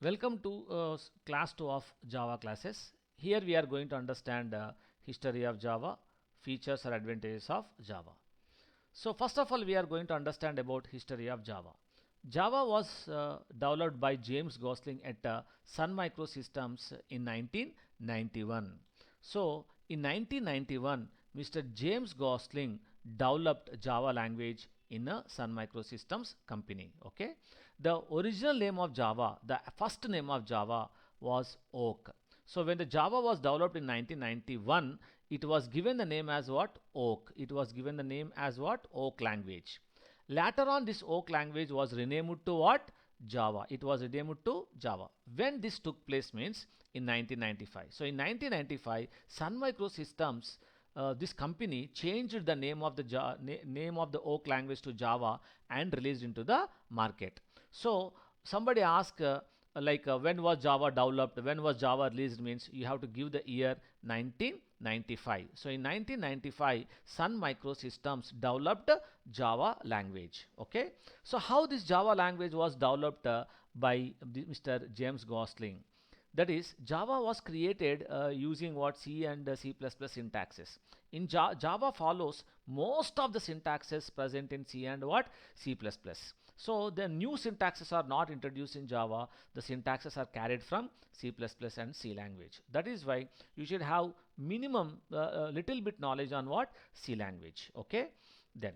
Welcome to class 2 of Java classes. Here we are going to understand history of Java, features or advantages of Java. So first of all, we are going to understand about history of Java. Java was developed by James Gosling at Sun Microsystems in 1991. So in 1991, Mr. James Gosling developed Java language in a Sun Microsystems company. Okay, the original name of Java, the first name of Java was Oak. So when the Java was developed in 1991, it was given the name as what? Oak. It was given the name as what? Oak language. Later on, this Oak language was renamed to what? Java. It was renamed to Java. When this took place means in 1995. So in 1995, Sun Microsystems, this company changed the name of the name of the Oak language to Java and released into the market. So somebody asked when was Java developed, when was Java released, means you have to give the year 1995. So in 1995, Sun Microsystems developed Java language. Okay, so how this Java language was developed by Mr. James Gosling? That is, Java was created using what? C and C++ syntaxes. In Java follows most of the syntaxes present in C and what? C++. So the new syntaxes are not introduced in Java. The syntaxes are carried from C++ and C language. That is why you should have minimum little bit knowledge on what? C language. Okay, then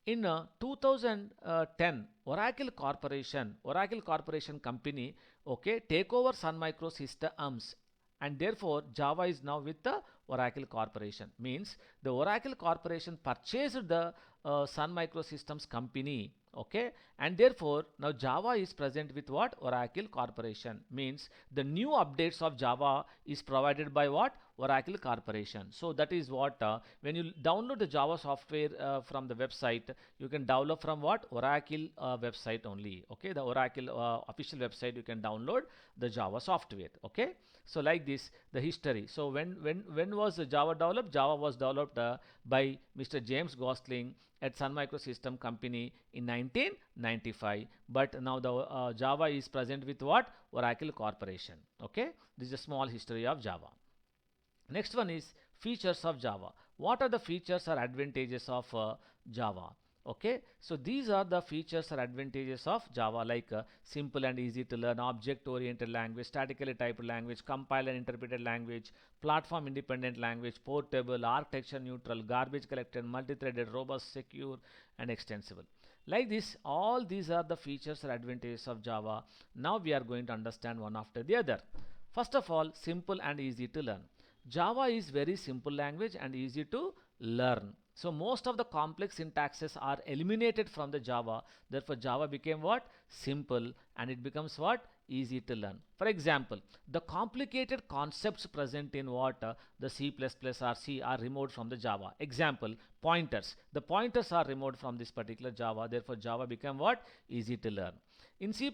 in 2010, Oracle Corporation company, okay, take over Sun Microsystems, and therefore Java is now with the Oracle Corporation. Means the Oracle Corporation purchased the Sun Microsystems company, okay, and therefore now Java is present with what? Oracle Corporation. Means the new updates of Java is provided by what? Oracle Corporation. So that is what when you download the Java software from the website, you can download from what? Oracle website only. Okay, the Oracle official website, you can download the Java software. Okay, so like this the history. So when was Java developed? Java was developed by Mr. James Gosling at Sun Microsystem company in 1995, but now the Java is present with what? Oracle Corporation. Okay, this is a small history of Java. Next one is features of Java. What are the features or advantages of Java? Okay, so these are the features or advantages of Java, like simple and easy to learn, object oriented language, statically typed language, compile and interpreted language, platform independent language, portable, architecture neutral, garbage collected, multi-threaded, robust, secure and extensible. Like this, all these are the features or advantages of Java. Now we are going to understand one after the other. First of all, simple and easy to learn. Java is very simple language and easy to learn. So most of the complex syntaxes are eliminated from the Java. Therefore Java became what? Simple, and it becomes what? Easy to learn. For example, the complicated concepts present in what? The C++ or C are removed from the Java. Example, pointers. The pointers are removed from this particular Java. Therefore Java became what? Easy to learn. In C++,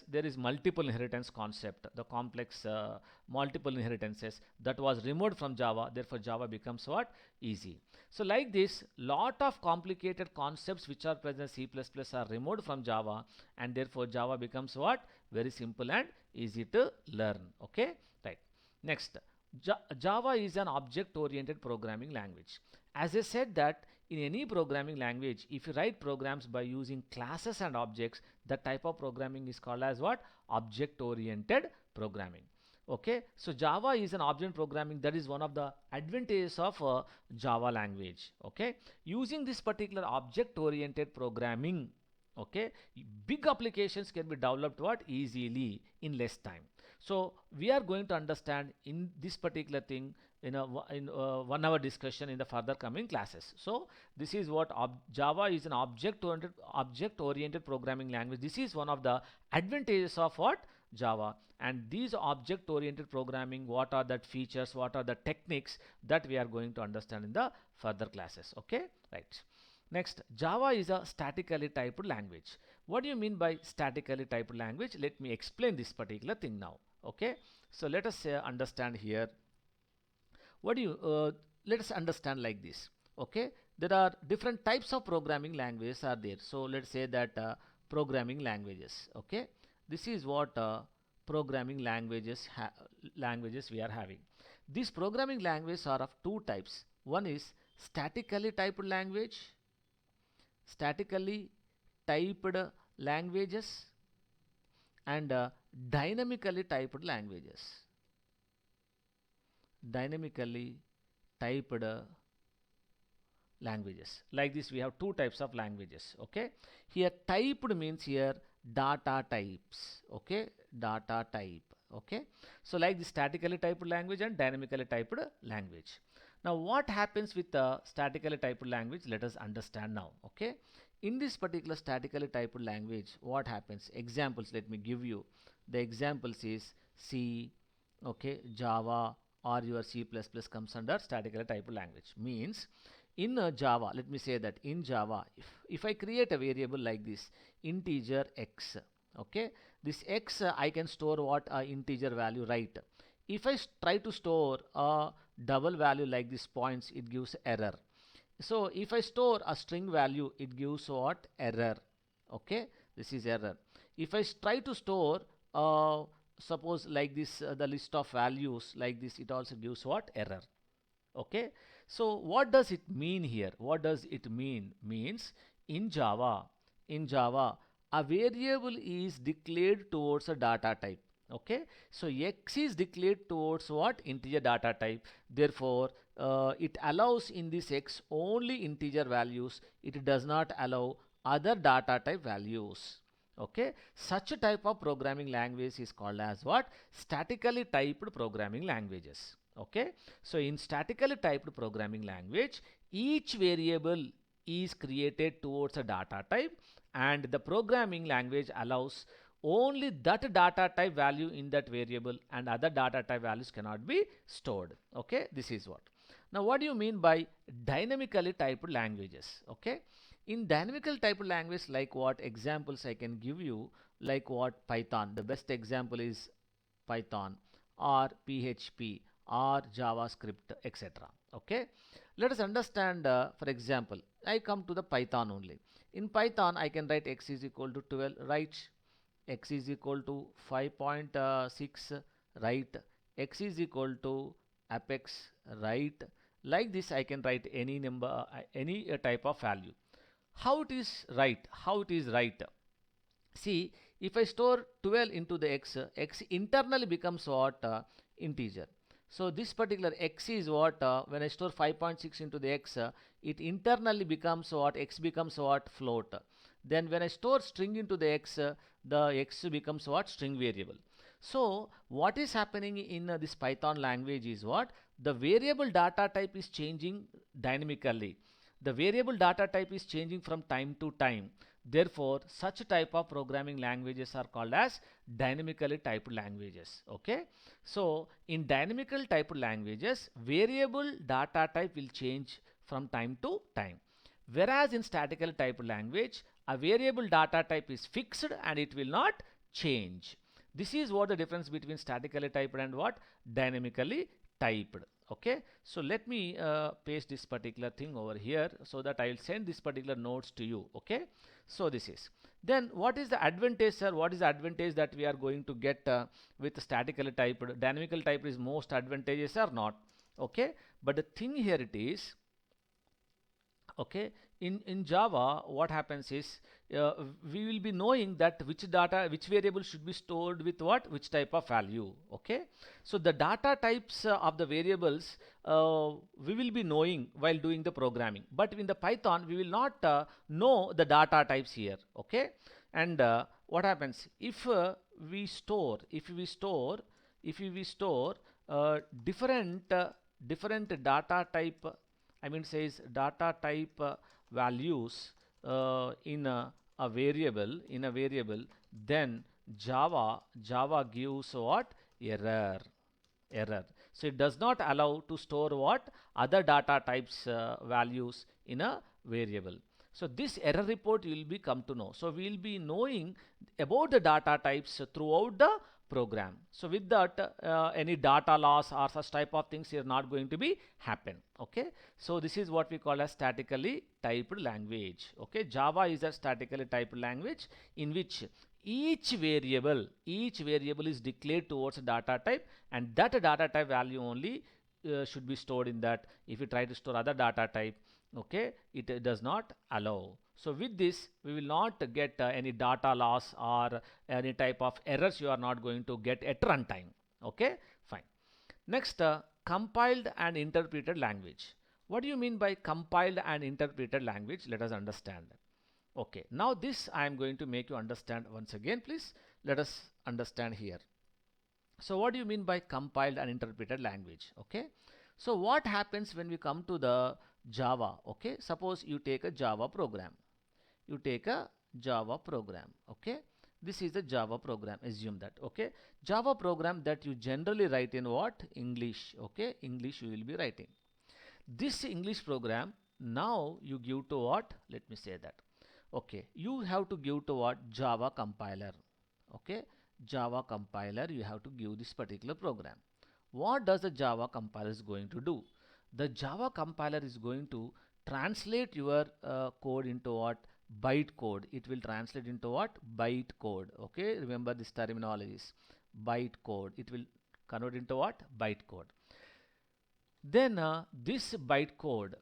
there is multiple inheritance concept, the complex multiple inheritances, that was removed from Java. Therefore Java becomes what? Easy. So like this, lot of complicated concepts which are present in C++ are removed from Java, and therefore Java becomes what? Very simple and easy to learn. Okay, right. Next, Java is an object oriented programming language. As I said that in any programming language, if you write programs by using classes and objects, that type of programming is called as what? Object oriented programming. Okay, so Java is an object programming. That is one of the advantages of Java language. Okay, using this particular object oriented programming, okay, big applications can be developed what? Easily in less time. So we are going to understand in this particular thing in a 1 hour discussion in the further coming classes. So this is what Java is an object oriented programming language. This is one of the advantages of what? Java. And these object oriented programming, what are the features, what are the techniques, that we are going to understand in the further classes. Okay, right. Next, Java is a statically typed language. What do you mean by statically typed language? Let me explain this particular thing now. Okay, so let us understand here. What do you let us understand like this. Okay, there are different types of programming languages are there. So let's say that programming languages. Okay, this is what programming languages we are having. These programming languages are of two types. One is statically typed languages and dynamically typed languages. Dynamically typed languages. Like this, we have two types of languages. Okay, here typed means here data types. Okay, data type. Okay, so like the statically typed language and dynamically typed language. Now what happens with the statically typed language, let us understand now. Okay, in this particular statically typed language, what happens? Examples, let me give you. The examples is C, okay, Java, or your C++ comes under statically typed language. Means in Java, let me say that in Java, if I create a variable like this, integer x, okay, this x I can store what integer value, right? If I try to store a double value like this points, it gives error. So if I store a string value, it gives what? Error. Okay, this is error. If I try to store suppose like this the list of values like this, it also gives what? Error. Okay, so what does it mean here? What does it mean? Means in Java a variable is declared towards a data type. Okay, so x is declared towards what? Integer data type. Therefore it allows in this x only integer values. It does not allow other data type values. Okay, such a type of programming language is called as what? Statically typed programming languages. Okay, so in statically typed programming language, each variable is created towards a data type, and the programming language allows only that data type value in that variable, and other data type values cannot be stored. Okay, this is what. Now what do you mean by dynamically typed languages? Okay, in dynamical typed language, like what examples I can give you, like what? Python. The best example is Python or PHP or JavaScript, etc. Okay, let us understand. For example, I come to the Python only. In Python, I can write x is equal to 12, right? X is equal to 5.6, right? X is equal to apex, right? Like this, I can write any number, any type of value. How it is right? How it is right? See, if I store 12 into the x, x internally becomes what? Integer. So this particular x is what? When I store 5.6 into the x, it internally becomes what? X becomes what? Float. Then when I store string into the x becomes what? String variable. So what is happening in this Python language is what? The variable data type is changing dynamically. The variable data type is changing from time to time. Therefore, such type of programming languages are called as dynamically typed languages. Okay, so in dynamical typed languages, variable data type will change from time to time, whereas in statically typed language, a variable data type is fixed and it will not change. This is what the difference between statically typed and what? Dynamically typed. Okay, so let me paste this particular thing over here so that I will send this particular notes to you. Okay, so this is. Then what is the advantage, sir? What is the advantage that we are going to get with statically typed? Dynamical typed is most advantageous or not? Okay, but the thing here it is, okay, in Java what happens is we will be knowing that which variable should be stored with what, which type of value. Okay, so the data types of the variables we will be knowing while doing the programming, but in the Python we will not know the data types here. Okay, and what happens if we store different data type, I mean says data type values in a variable, then Java gives what? Error. So it does not allow to store what? Other data types values in a variable. So this error report you will be come to know. So we will be knowing about the data types throughout the program. So with that, any data loss or such type of things are not going to be happen. Okay, so this is what we call as statically typed language. Okay, Java is a statically typed language in which each variable is declared towards a data type, and that data type value only should be stored in that. If you try to store other data type, okay, it does not allow. So with this, we will not get any data loss or any type of errors you are not going to get at runtime. Okay, fine. Next, compiled and interpreted language. What do you mean by compiled and interpreted language? Let us understand. Okay, now this I am going to make you understand once again. Please let us understand here. So what do you mean by compiled and interpreted language? Okay, so what happens when we come to the Java? Okay, suppose you take a Java program. You take a Java program. Okay, this is a Java program. Assume that. Okay, Java program that you generally write in what? English. Okay, English you will be writing. This English program now you give to what? Let me say that. Okay, you have to give to what? Java compiler. Okay, Java compiler, you have to give this particular program. What does the Java compiler is going to do? The Java compiler is going to translate your code into what? Byte code. It will translate into what? Byte code. Okay, remember this terminologies. Byte code. It will convert into what? Byte code. Then this byte code,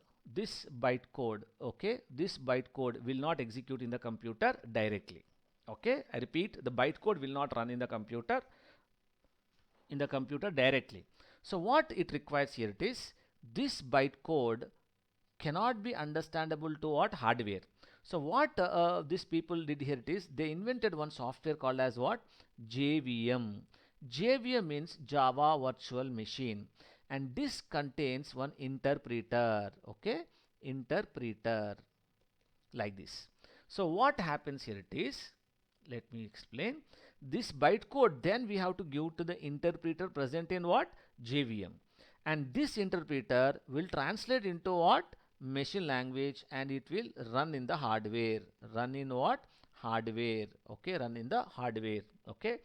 okay, this byte code will not execute in the computer directly. Okay, I repeat, the byte code will not run in the computer directly. So what it requires here, it is this byte code cannot be understandable to what? Hardware. So what these people did here, it is they invented one software called as what? JVM. JVM means Java Virtual Machine, and this contains one interpreter. Okay, interpreter, like this. So what happens here, it is, let me explain. This bytecode then we have to give to the interpreter present in what? JVM, and this interpreter will translate into what? Machine language, and it will run in the hardware. Run in what? Hardware. Okay, run in the hardware. Okay,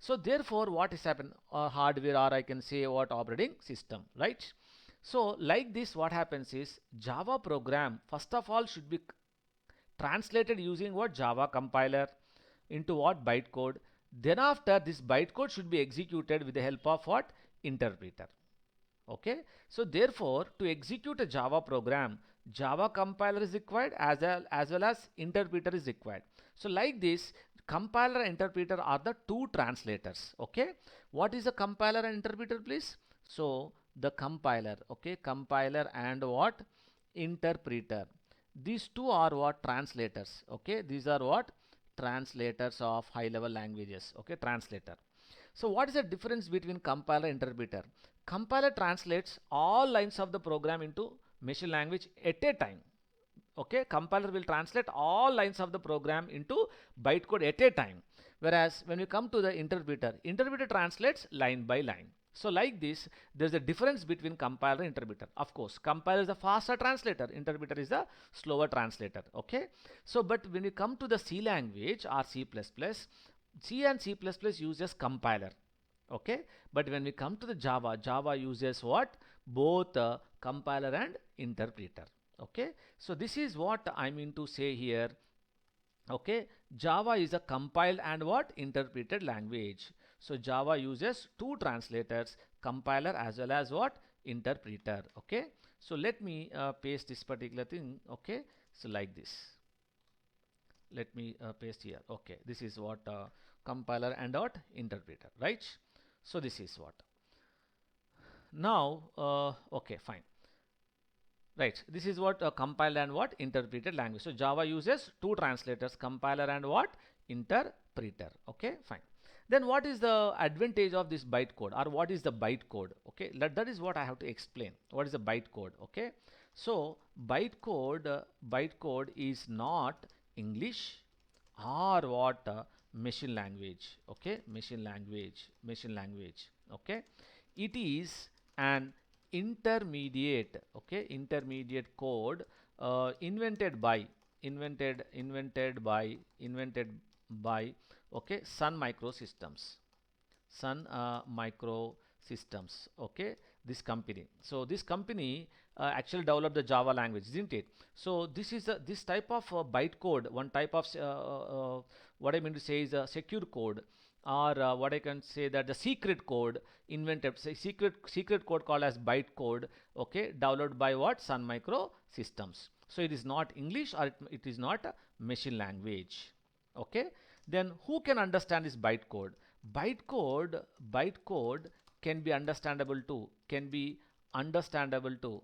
so therefore what is happen? Hardware, or I can say what? Operating system, right? So like this, what happens is Java program first of all should be translated using what? Java compiler into what? Bytecode. Then after, this bytecode should be executed with the help of what? Interpreter. Okay, so therefore to execute a Java program, Java compiler is required as well as interpreter is required. So like this, compiler and interpreter are the two translators. Okay, what is a compiler and interpreter, please? So the compiler, okay, compiler and what? Interpreter, these two are what? Translators. Okay, these are what? Translators of high level languages. Okay, translator. So what is the difference between compiler and interpreter? Compiler translates all lines of the program into machine language at a time. Okay, compiler will translate all lines of the program into bytecode at a time, whereas when we come to the interpreter, interpreter translates line by line. So like this, there's a difference between compiler and interpreter. Of course, compiler is the faster translator, interpreter is the slower translator. Okay, so but when you come to the C language or C++, C and C++ uses compiler. Okay, but when we come to the Java, Java uses what? Both compiler and interpreter. Okay, so this is what I mean to say here. Okay, Java is a compiled and what? Interpreted language. So Java uses two translators, compiler as well as what? Interpreter. Okay, so let me paste this particular thing. Okay, so like this, let me paste here. Okay, this is what compiler and what? Interpreter, right? So this is what. Now okay, fine, right, this is what compiled and what? Interpreted language. So Java uses two translators, compiler and what? Interpreter. Okay, fine. Then what is the advantage of this bytecode, or what is the bytecode? Okay, that is what I have to explain. What is the bytecode? Okay, so bytecode is not English or what? Machine language. Okay, machine language. Okay, it is an intermediate, okay, intermediate code invented by okay, Sun Microsystems. Sun Micro Systems. Okay, this company. So this company actually developed the Java language, isn't it? So this is this type of bytecode, one type of what I mean to say is a secure code, or what I can say that the secret code invented, say secret code called as bytecode. Okay, developed by what? Sun Micro Systems. So it is not English, or it is not a machine language. Okay, then who can understand this bytecode? Bytecode can be understandable too, can be understandable too,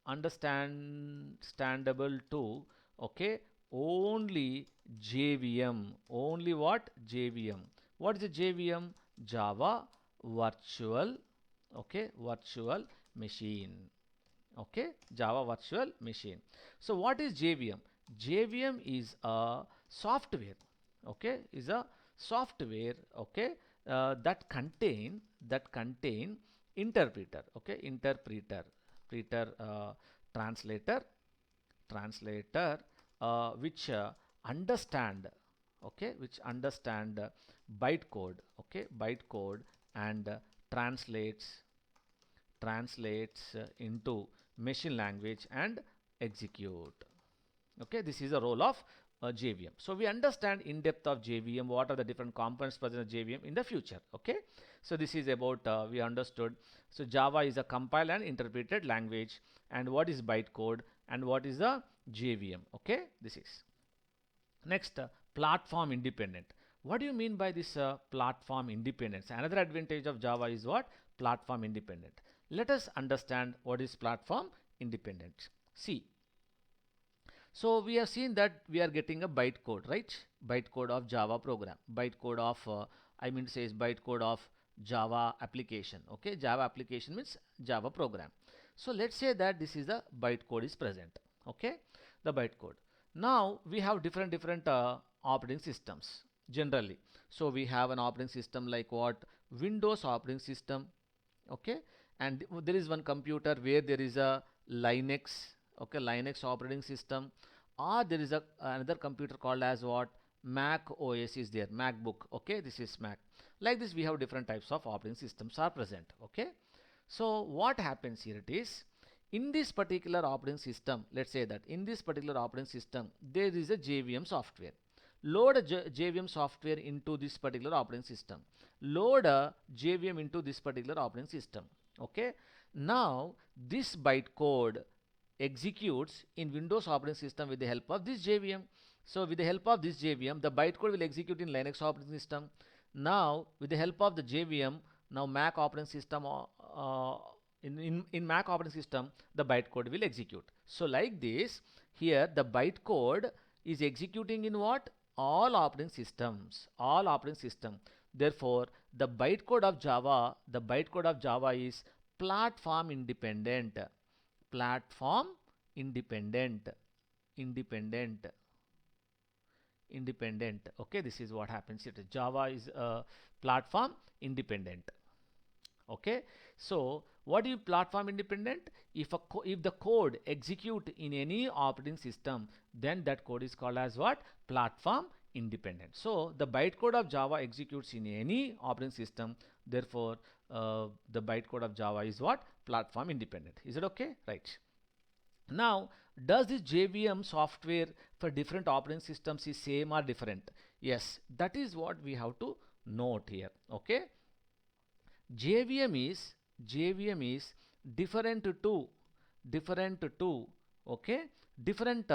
understandable too. Okay, only JVM, only what? JVM. What is a JVM? Java Virtual, okay, virtual machine. Okay, Java Virtual Machine. So what is JVM? JVM is a software. Okay, is a software. Okay, that contain interpreter. Okay, interpreter, translator, translator, which understand. Okay, which understand bytecode. Okay, bytecode, and translates into machine language and execute. Okay, this is a role of JVM. So we understand in depth of JVM, what are the different components present in JVM in the future. Okay, so this is about we understood. So Java is a compiled and interpreted language, and what is bytecode, and what is the JVM. Okay, this is next. Platform independent. What do you mean by this platform independence? Another advantage of Java is what? Platform independent. Let us understand what is platform independent. See, so we have seen that we are getting a bytecode, right? Bytecode of Java program, bytecode of I mean to say is bytecode of Java application. Okay, Java application means Java program. So let's say that this is the bytecode is present. Okay, the bytecode. Now we have different operating systems generally. So we have an operating system like what? Windows operating system. Okay, and there is one computer where there is a Linux. Okay, Linux operating system, or there is another computer called as what? Mac OS is there, MacBook. Okay, this is Mac. Like this we have different types of operating systems are present. Okay, so what happens here? It is in this particular operating system, let's say that in this particular operating system there is a JVM software. Load a JVM software into this particular operating system. Load a JVM into this particular operating system. Okay, now this bytecode executes in Windows operating system with the help of this JVM. So with the help of this JVM, the bytecode will execute in Linux operating system. Now with the help of the JVM, now Mac operating system, in Mac operating system, the bytecode will execute. So like this, here the bytecode is executing in what? All operating systems, all operating system. Therefore, the bytecode of Java is platform independent, platform independent, independent, independent. Okay, this is what happens here. Java is platform independent. Okay, so what is platform independent? If the code execute in any operating system, then that code is called as what? Platform independent. So the bytecode of Java executes in any operating system. Therefore, the bytecode of Java is what? Platform independent. Is it okay? Right. Now, does this JVM software for different operating systems is same or different? Yes, that is what we have to note here. Okay, JVM is different to okay, different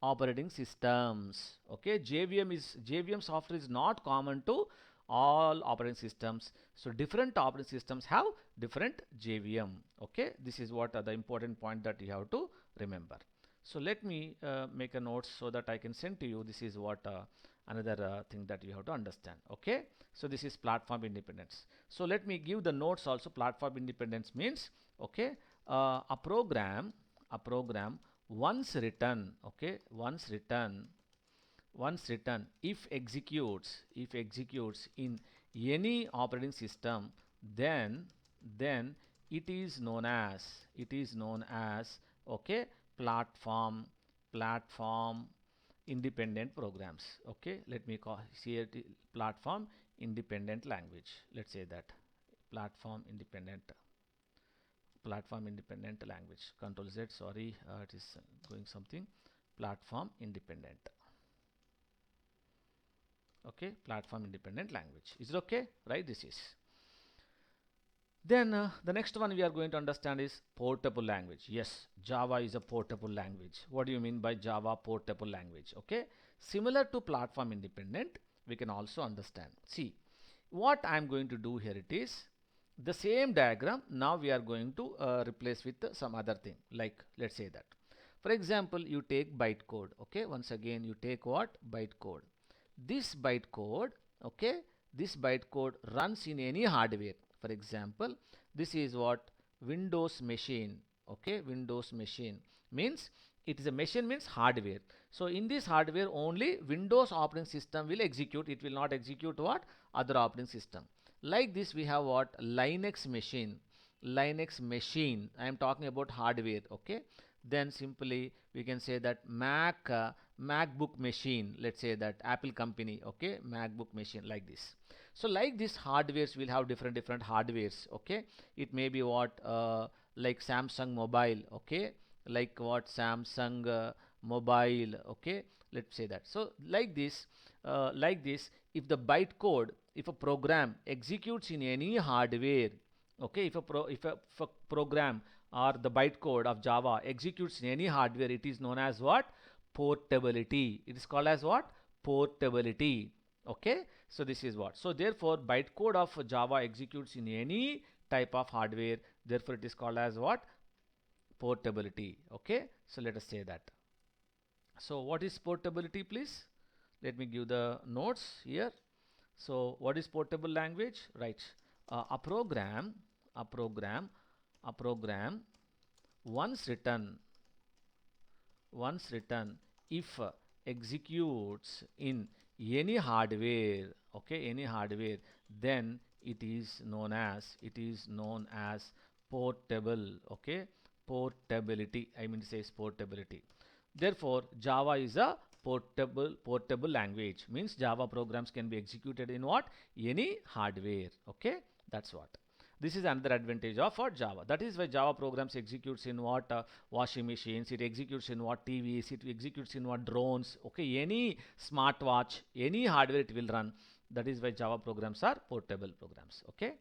operating systems. Okay, JVM software is not common to all operating systems. So different operating systems have different JVM. Okay, this is what are the important point that you have to remember. So let me make a note so that I can send to you. This is what another thing that you have to understand. Okay, so this is platform independence. So let me give the notes also. Platform independence means, okay, a program once written, okay, once written, if executes in any operating system, then it is known as okay, platform independent programs. Okay, let me call here platform independent language. Let's say that platform independent language. Control Z. Sorry, it is going something. Platform independent. Okay, platform independent language. Is it okay? Right? This is. Then the next one we are going to understand is portable language. Yes, Java is a portable language. What do you mean by Java portable language? Okay, similar to platform independent, we can also understand. See, what I am going to do here, it is the same diagram. Now we are going to replace with some other thing. Like, let's say that, for example, you take bytecode. Okay, once again you take what? Bytecode. This bytecode, okay, this bytecode runs in any hardware. For example, this is what? Windows machine. Okay, Windows machine means it is a machine, means hardware. So in this hardware only Windows operating system will execute. It will not execute what? Other operating system. Like this we have what? Linux machine. Linux machine, I am talking about hardware. Okay, then simply we can say that MacBook machine, let's say that Apple company. Okay, MacBook machine, like this. So like this hardwares will have different hardwares. Okay, it may be what? Like Samsung mobile. Okay, like what? Samsung mobile. Okay, let's say that. So like this, if the bytecode, if a program executes in any hardware, okay, if a program or the bytecode of Java executes in any hardware, it is known as what? Portability. It is called as what? Portability. Okay, so this is what. So therefore bytecode of Java executes in any type of hardware, therefore it is called as what? Portability. Okay, so let us say that. So what is portability, please? Let me give the notes here. So what is portable language? Right, a program once written if executes in any hardware, okay, any hardware, then it is known as portable. Okay, portability, I mean to say portability. Therefore Java is a portable language, means Java programs can be executed in what? Any hardware. Okay, that's what. This is another advantage of Java. That is why Java programs executes in what? Washing machines. It executes in what? TVs. It executes in what? Drones. Okay, any smartwatch, any hardware it will run. That is why Java programs are portable programs. Okay.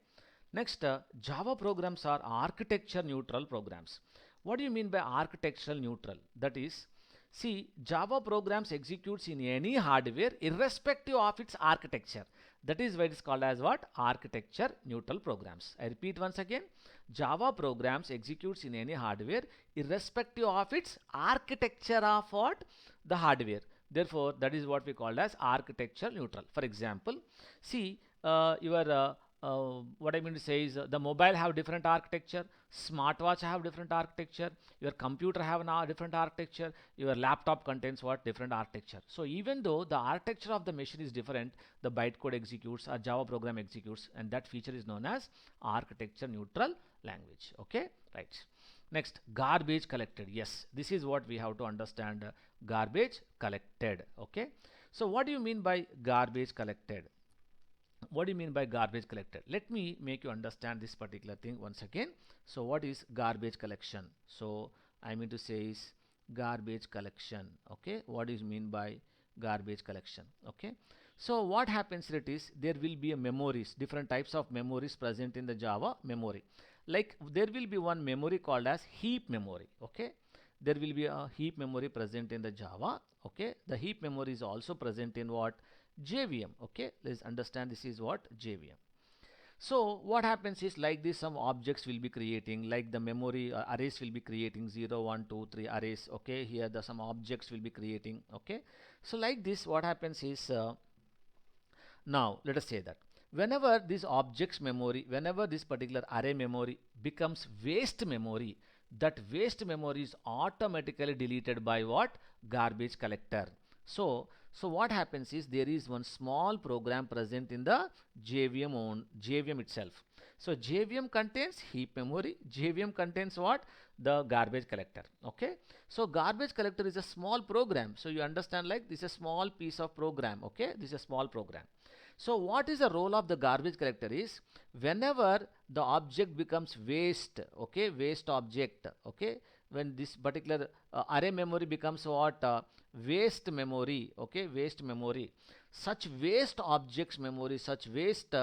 Next, Java programs are architecture neutral programs. What do you mean by architectural neutral? That is, see, Java programs executes in any hardware irrespective of its architecture. That is why it is called as what? Architecture neutral programs. I repeat once again, Java programs executes in any hardware irrespective of its architecture of what? The hardware. Therefore that is what we call as architecture neutral. For example, see, your what I mean to say is the mobile have different architecture, smartwatch have different architecture, your computer have a different architecture, your laptop contains what? Different architecture. So even though the architecture of the machine is different, the bytecode executes or Java program executes, and that feature is known as architecture neutral language. Okay, right. Next, garbage collected. Yes, this is what we have to understand. Garbage collected. Okay, so what do you mean by garbage collected? What do you mean by garbage collected? Let me make you understand this particular thing once again. So what is garbage collection? So I mean to say is garbage collection. Okay, what is mean by garbage collection? Okay, so what happens, it is there will be a memories, different types of memories present in the Java memory. Like there will be one memory called as heap memory. Okay, there will be a heap memory present in the Java. Okay, the heap memory is also present in what? JVM. Okay, let's understand this is what? JVM. So what happens is, like this, some objects will be creating, like the memory arrays will be creating 0 1 2 3 arrays. Okay, here the some objects will be creating. Okay, so like this what happens is, now let us say that whenever this objects memory, whenever this particular array memory becomes waste memory, that waste memory is automatically deleted by what? Garbage collector. So what happens is, there is one small program present in the JVM itself. So JVM contains heap memory. JVM contains what? The garbage collector. Okay. So garbage collector is a small program. So you understand, like, this is a small piece of program. Okay. This is a small program. So what is the role of the garbage collector is, whenever the object becomes waste, okay, waste object, okay, when this particular array memory becomes what? Waste memory, okay, waste memory. Such waste objects memory, such waste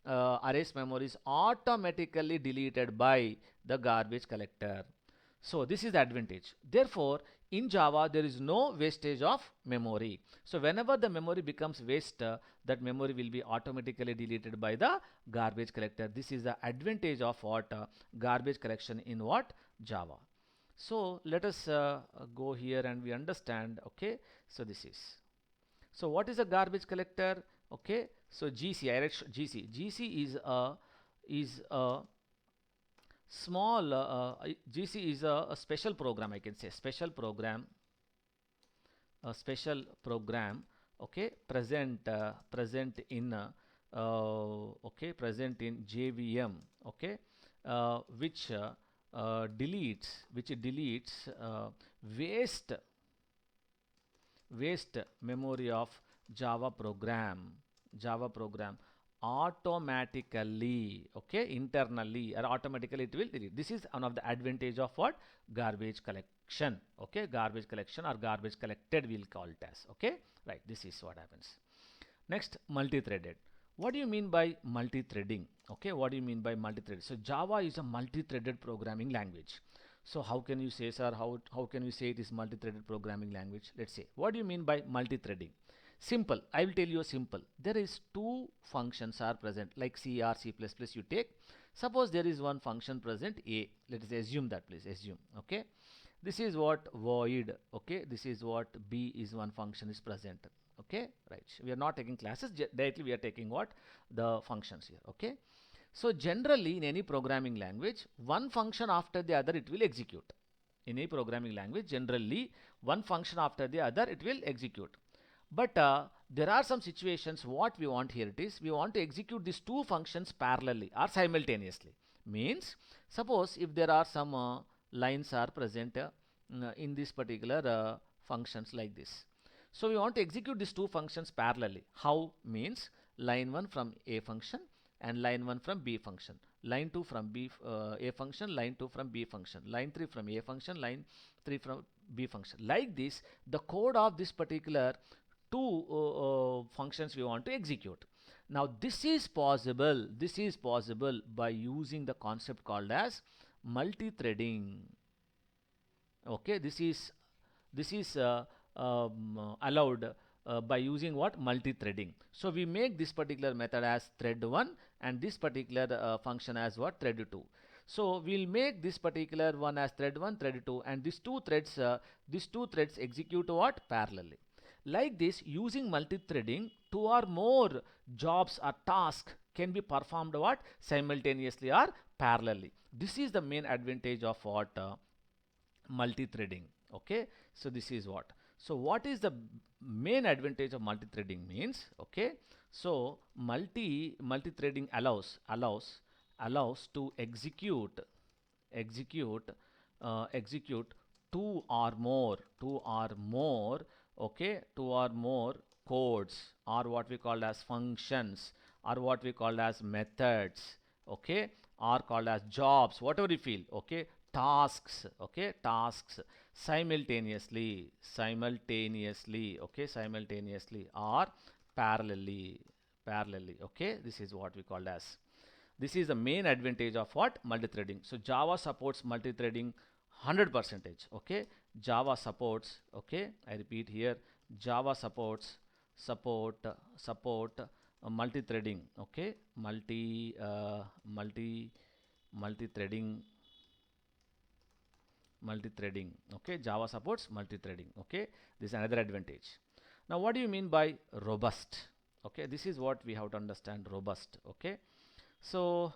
arrays memory is automatically deleted by the garbage collector. So this is the advantage. Therefore, in Java, there is no wastage of memory. So whenever the memory becomes waste, that memory will be automatically deleted by the garbage collector. This is the advantage of what? Garbage collection in what? Java. So let us go here and we understand. Okay. So this is. So what is a garbage collector? Okay. So GC, I write GC. GC is a small GC is a special program, I can say special program, a special program, okay, present in okay, present in JVM, okay, which deletes waste memory of Java program automatically, okay, internally or automatically it will delete. This is one of the advantage of what? Garbage collection, okay, garbage collection or garbage collected we'll call it as, okay, right. This is what happens. Next, multi-threaded. What do you mean by multi-threading? Okay, what do you mean by multi-threaded? So Java is a multi-threaded programming language. So how can you say, sir, how can you say it is multi-threaded programming language? Let's say, what do you mean by multi-threading? Simple. I will tell you a simple. There is two functions are present, like C or C++ you take. Suppose there is one function present A. Let us assume that, please assume. Okay. This is what void. Okay. This is what B is one function is present. Okay. Right. We are not taking classes. Directly we are taking what? The functions here. Okay. So generally in any programming language, one function after the other it will execute. In a programming language, generally one function after the other it will execute. But there are some situations what we want here, it is we want to execute these two functions parallelly or simultaneously. Means, suppose if there are some lines are present in this particular functions like this. So we want to execute these two functions parallelly. How? Means line 1 from A function and line 1 from B function, line 2 from A function, line 2 from B function, line 3 from A function, line 3 from B function. Like this, the code of this particular two functions we want to execute. Now this is possible by using the concept called as multi-threading. Okay, this is allowed by using what? Multi-threading. So we make this particular method as thread1 and this particular function as what? Thread2. So we'll make this particular one as thread1, thread2, and these two threads execute what? Parallelly. Like this, using multi-threading, two or more jobs or tasks can be performed what? Simultaneously or parallelly. This is the main advantage of what? Multi-threading. Okay, so this is what. So what is the main advantage of multi-threading means? Okay, so multi-threading allows to execute two or more okay, two or more codes, or what we call as functions, or what we call as methods, okay, or called as jobs, whatever you feel, okay, tasks, okay, tasks simultaneously, okay, simultaneously or parallelly, okay. This is what we call as, this is the main advantage of what? Multi-threading. So Java supports multi-threading 100%. Okay, Java supports, okay, I repeat here, Java support multi-threading, okay, multi-threading, okay. Java supports multi-threading, okay. This is another advantage. Now what do you mean by robust? Okay, this is what we have to understand, robust. Okay, so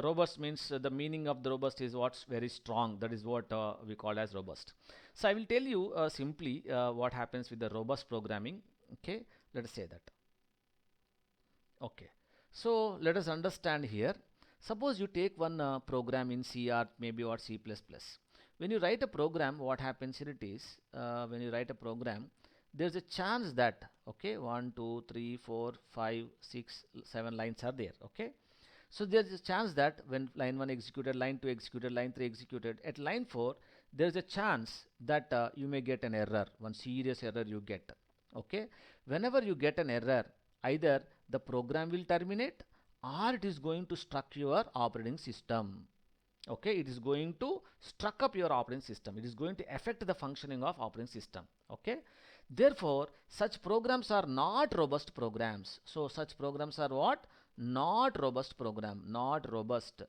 robust means the meaning of the robust is what's very strong. That is what we call as robust. So I will tell you simply what happens with the robust programming. Okay, let us say that. Okay, so let us understand here. Suppose you take one program in C or maybe or C++. When you write a program, what happens in it is, when you write a program, there's a chance that, okay, 1, 2, 3, 4, 5, 6, 7 lines are there, okay. So there's a chance that when line 1 executed, line 2 executed, line 3 executed, at line 4, there's a chance that you may get an error, one serious error you get, okay. Whenever you get an error, either the program will terminate or it is going to struck your operating system, okay. It is going to struck up your operating system, it is going to affect the functioning of operating system, okay. Therefore such programs are not robust programs. So such programs are what? Not robust program, not robust,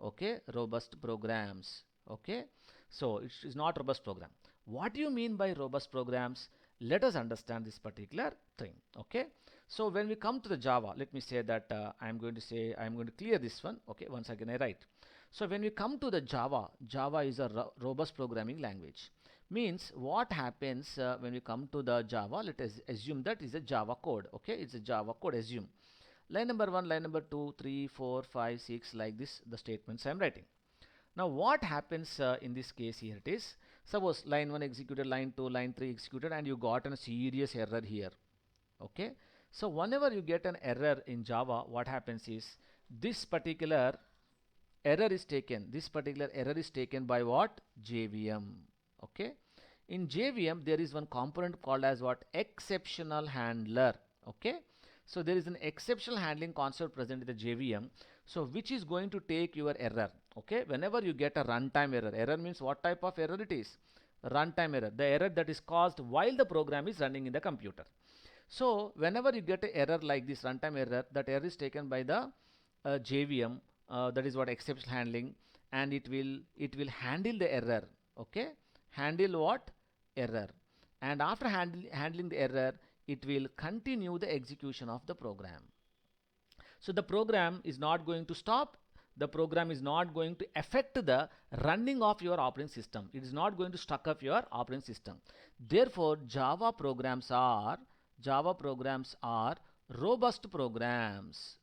okay, robust programs, okay. So it is not robust program. What do you mean by robust programs? Let us understand this particular thing, okay. So when we come to the Java, let me say that I'm going to clear this one, okay. Once again I write. So when we come to the Java, Java is a robust programming language. Means what happens when we come to the Java, let us assume that is a Java code, okay. It's a Java code, assume line number 1, line number 2, 3, 4, 5, 6, like this the statements I am writing. Now what happens in this case? Here it is, suppose line 1 executed, line 2, line 3 executed, and you got a serious error here, okay. So whenever you get an error in Java, what happens is this particular error is taken by what? JVM, okay. In JVM there is one component called as what? Exceptional handler, okay. So there is an exceptional handling concept present in the JVM, so which is going to take your error, okay. Whenever you get a runtime error means what type of error it is? Runtime error, the error that is caused while the program is running in the computer. So whenever you get an error like this runtime error, that error is taken by the JVM, that is what? Exception handling, and it will handle the error, okay. Handle what? Error. And after handling the error, it will continue the execution of the program. So the program is not going to stop, the program is not going to affect the running of your operating system, it is not going to stuck up your operating system. Therefore Java programs are robust programs,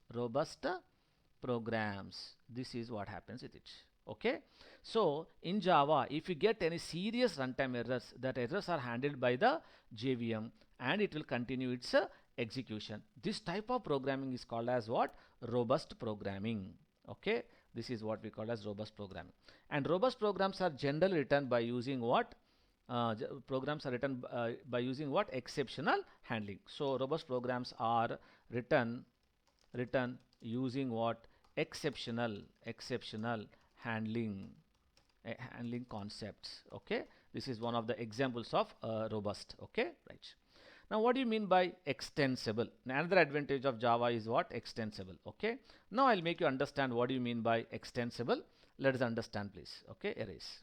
this is what happens with it, okay. So in Java, if you get any serious runtime errors, that errors are handled by the JVM and it will continue its execution. This type of programming is called as what? Robust programming, okay. This is what we call as robust programming. And robust programs are generally written by using what? Programs are written by using what? Exceptional handling. So robust programs are written using what? Exceptional handling concepts, okay. This is one of the examples of robust, okay, right. Now what do you mean by extensible? Another advantage of Java is what? Extensible, okay. Now I'll make you understand what do you mean by extensible. Let us understand please, okay. Erase.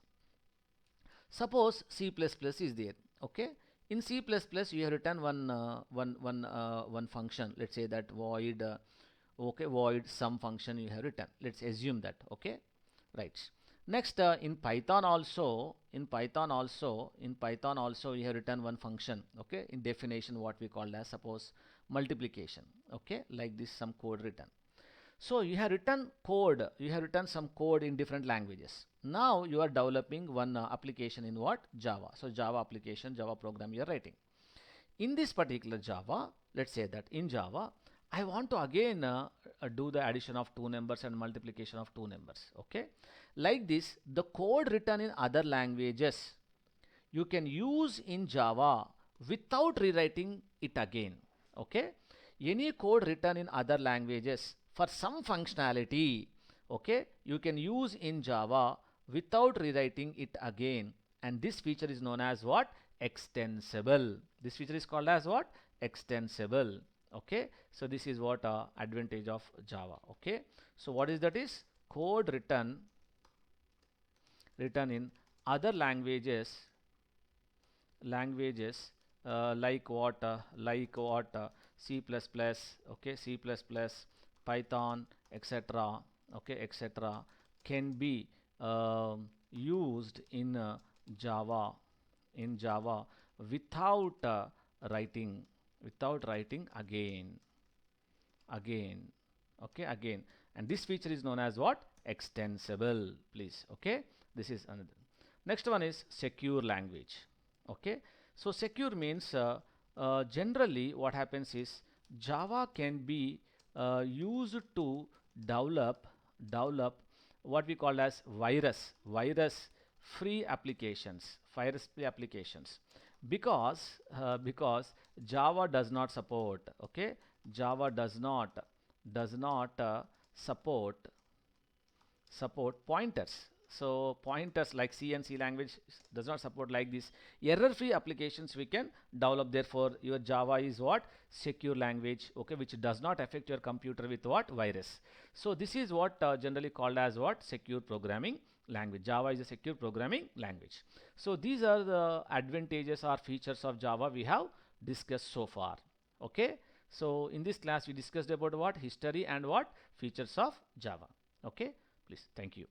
Suppose C++ is there, okay. In C++ you have written one function, let's say that void okay, void sum function you have written, let's assume that, okay, right. Next in Python also you have written one function, okay, in definition what we call as suppose multiplication, okay, like this some code written. So you have written some code in different languages. Now you are developing one application in what? Java. So Java application, Java program you are writing. In this particular Java, let's say that in Java I want to again do the addition of two numbers and multiplication of two numbers, okay. Like this the code written in other languages you can use in Java without rewriting it again, okay. Any code written in other languages for some functionality, okay, you can use in Java without rewriting it again, and this feature is known as what? Extensible. This feature is called as what? Extensible, okay. So this is what advantage of Java, okay. So what is that? Is code written in other languages like what C++, okay, C++, Python, etc., okay, etc., can be used in Java without writing again, okay, again. and this feature is known as what? Extensible, please. Okay, this is another. Next one is secure language. Okay, so secure means generally what happens is Java can be used to develop what we call as virus free applications, because Java does not support, okay, Java does not support pointers. So pointers like C and C language does not support like this error free applications we can develop. Therefore your Java is what? Secure language, okay, which does not affect your computer with what? Virus. So this is what generally called as what? Secure programming language. Java is a secure programming language. So these are the advantages or features of Java we have discussed so far. Okay, so in this class we discussed about what? History and what? Features of Java. Okay, please, thank you.